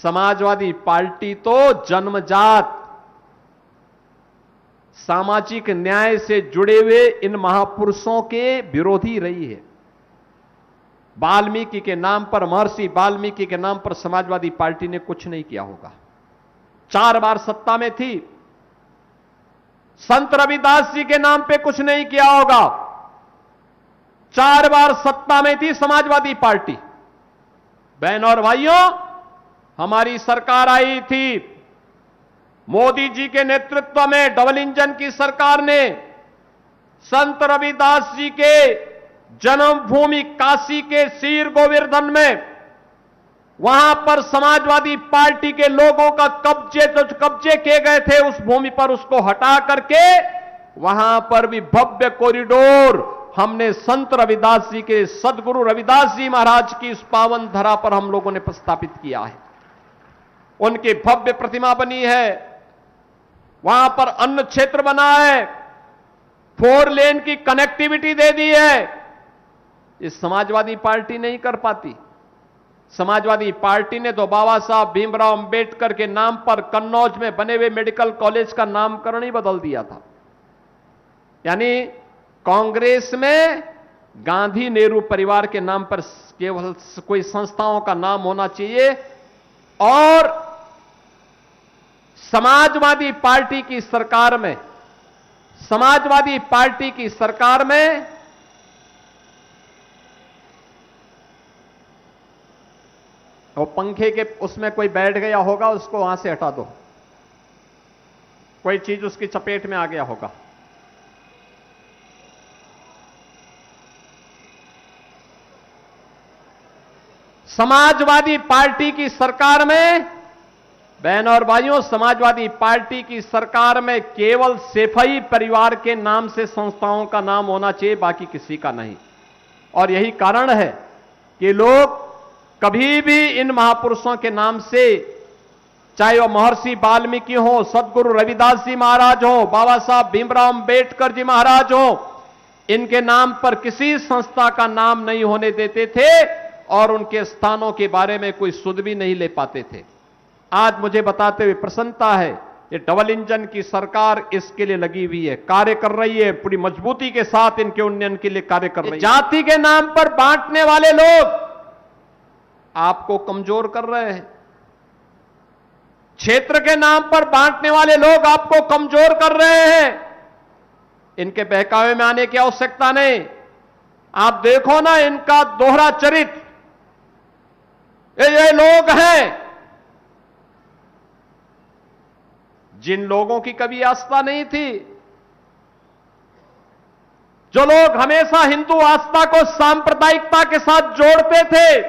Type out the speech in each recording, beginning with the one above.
Samajwadi party तो जन्मजात सामाजिक न्याय से जुड़े हुए इन महापुरुषों के विरोधी रही है। वाल्मीकि के नाम पर, महर्षि वाल्मीकि के नाम पर समाजवादी पार्टी ने कुछ नहीं किया होगा। 4 बार सत्ता में थी, संत रविदास जी के नाम पे कुछ नहीं किया होगा। 4 बार सत्ता में थी समाजवादी पार्टी। बहन और भाइयों, हमारी सरकार आई थी, मोदी जी के नेतृत्व में डबल इंजन की सरकार ने संत रविदास जी के जन्मभूमि काशी के सीर गोवर्धन में, वहां पर समाजवादी पार्टी के लोगों का कब्जे किए गए थे, उस भूमि पर उसको हटा करके वहां पर भी भव्य कॉरिडोर हमने संत रविदास जी के, सदगुरु रविदास जी महाराज की इस पावन धरा पर हम लोगों ने प्रस्तापित किया है। उनकी भव्य प्रतिमा बनी है, वहां पर अन्न क्षेत्र बना है, 4 लेन की कनेक्टिविटी दे दी है। इस समाजवादी पार्टी नहीं कर पाती। समाजवादी पार्टी ने तो बाबा साहब भीमराव अंबेडकर के नाम पर कन्नौज में बने हुए मेडिकल कॉलेज का नामकरण ही बदल दिया था। यानी कांग्रेस में गांधी नेहरू परिवार के नाम पर केवल कोई संस्थाओं का नाम होना चाहिए, और समाजवादी पार्टी की सरकार में, समाजवादी पार्टी की सरकार में वो पंखे के उसमें कोई बैठ गया होगा, उसको वहां से हटा दो, कोई चीज उसकी चपेट में आ गया होगा। समाजवादी पार्टी की सरकार में, बहन और भाइयों, समाजवादी पार्टी की सरकार में केवल सेफई परिवार के नाम से संस्थाओं का नाम होना चाहिए, बाकी किसी का नहीं। और यही कारण है कि लोग कभी भी इन महापुरुषों के नाम से, चाहे वो महर्षि वाल्मीकि हो, सदगुरु रविदास जी महाराज हो, बाबा साहब भीमराव अंबेडकर जी महाराज हो, इनके नाम पर किसी संस्था का नाम नहीं होने देते थे और उनके स्थानों के बारे में कोई सुध भी नहीं ले पाते थे। आज मुझे बताते हुए प्रसन्नता है, ये डबल इंजन की सरकार इसके लिए लगी हुई है, कार्य कर रही है, पूरी मजबूती के साथ इनके उन्नयन के लिए कार्य कर रही है। जाति के नाम पर बांटने वाले लोग आपको कमजोर कर रहे हैं, क्षेत्र के नाम पर बांटने वाले लोग आपको कमजोर कर रहे हैं। इनके बहकावे में आने की आवश्यकता नहीं। आप देखो ना इनका दोहरा चरित्र। ये लोग हैं जिन लोगों की कभी आस्था नहीं थी, जो लोग हमेशा हिंदू आस्था को सांप्रदायिकता के साथ जोड़ते थे,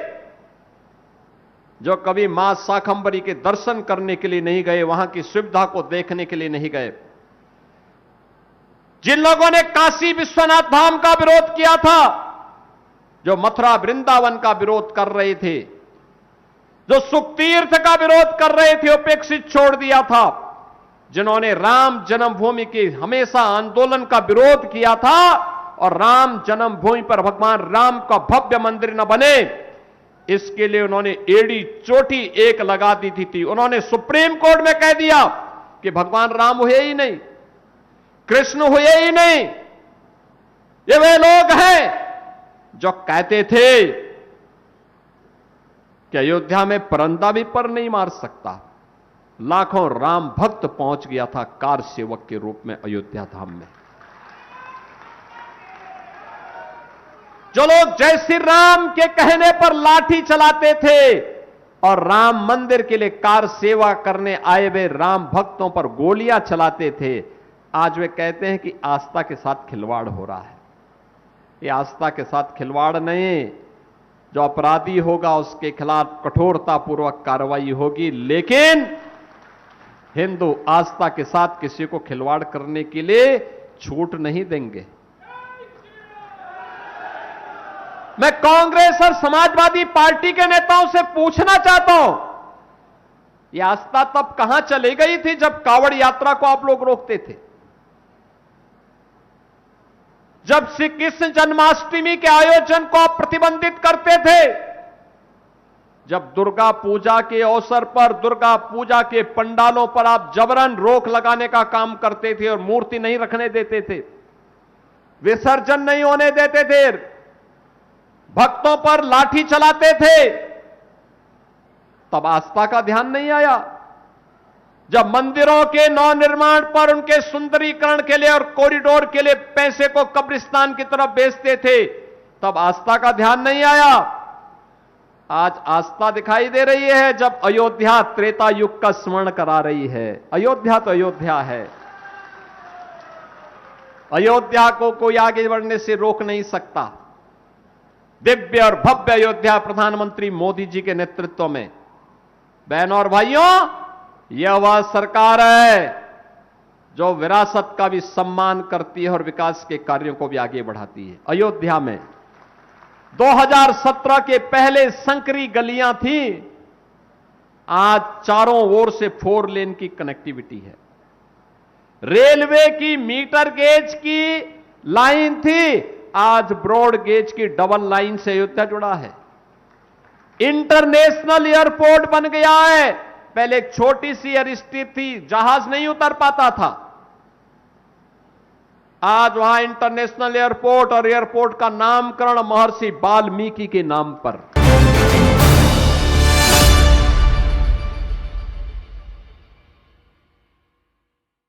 जो कभी मां शाकंभरी के दर्शन करने के लिए नहीं गए, वहां की सुविधा को देखने के लिए नहीं गए, जिन लोगों ने काशी विश्वनाथ धाम का विरोध किया था, जो मथुरा वृंदावन का विरोध कर रहे थे, जो सुखतीर्थ का विरोध कर रहे थे, उपेक्षित छोड़ दिया था, जिन्होंने राम जन्मभूमि के हमेशा आंदोलन का विरोध किया था और राम जन्मभूमि पर भगवान राम का भव्य मंदिर न बने, इसके लिए उन्होंने एड़ी चोटी एक लगा दी थी। उन्होंने सुप्रीम कोर्ट में कह दिया कि भगवान राम हुए ही नहीं, कृष्ण हुए ही नहीं। ये वे लोग हैं जो कहते थे कि अयोध्या में परंदा भी पर नहीं मार सकता। लाखों राम भक्त पहुंच गया था कार सेवक के रूप में अयोध्या धाम में। जो लोग जय श्री राम के कहने पर लाठी चलाते थे और राम मंदिर के लिए कार सेवा करने आए हुए राम भक्तों पर गोलियां चलाते थे, आज वे कहते हैं कि आस्था के साथ खिलवाड़ हो रहा है। ये आस्था के साथ खिलवाड़ नहीं, जो अपराधी होगा उसके खिलाफ कठोरतापूर्वक कार्रवाई होगी, लेकिन हिंदू आस्था के साथ किसी को खिलवाड़ करने के लिए छूट नहीं देंगे। मैं कांग्रेस और समाजवादी पार्टी के नेताओं से पूछना चाहता हूं, यह आस्था तब कहां चली गई थी जब कावड़ यात्रा को आप लोग रोकते थे, जब श्री कृष्ण जन्माष्टमी के आयोजन को आप प्रतिबंधित करते थे, जब दुर्गा पूजा के अवसर पर दुर्गा पूजा के पंडालों पर आप जबरन रोक लगाने का काम करते थे और मूर्ति नहीं रखने देते थे, विसर्जन नहीं होने देते थे, भक्तों पर लाठी चलाते थे, तब आस्था का ध्यान नहीं आया। जब मंदिरों के नवनिर्माण पर उनके सुंदरीकरण के लिए और कॉरिडोर के लिए पैसे को कब्रिस्तान की तरफ बेचते थे, तब आस्था का ध्यान नहीं आया। आज आस्था दिखाई दे रही है जब अयोध्या त्रेता युग का स्मरण करा रही है। अयोध्या तो अयोध्या है, अयोध्या को कोई आगे बढ़ने से रोक नहीं सकता। दिव्य और भव्य अयोध्या प्रधानमंत्री मोदी जी के नेतृत्व में। बहनों और भाइयों, यह वह सरकार है जो विरासत का भी सम्मान करती है और विकास के कार्यों को भी आगे बढ़ाती है। अयोध्या में 2017 के पहले संकरी गलियां थी, आज चारों ओर से 4 लेन की कनेक्टिविटी है। रेलवे की मीटर गेज की लाइन थी, आज ब्रॉड गेज की डबल लाइन से अयोध्या जुड़ा है। इंटरनेशनल एयरपोर्ट बन गया है। पहले एक छोटी सी एयरस्ट्रिप थी, जहाज नहीं उतर पाता था, आज वहां इंटरनेशनल एयरपोर्ट और एयरपोर्ट का नामकरण महर्षि वाल्मीकि के नाम पर।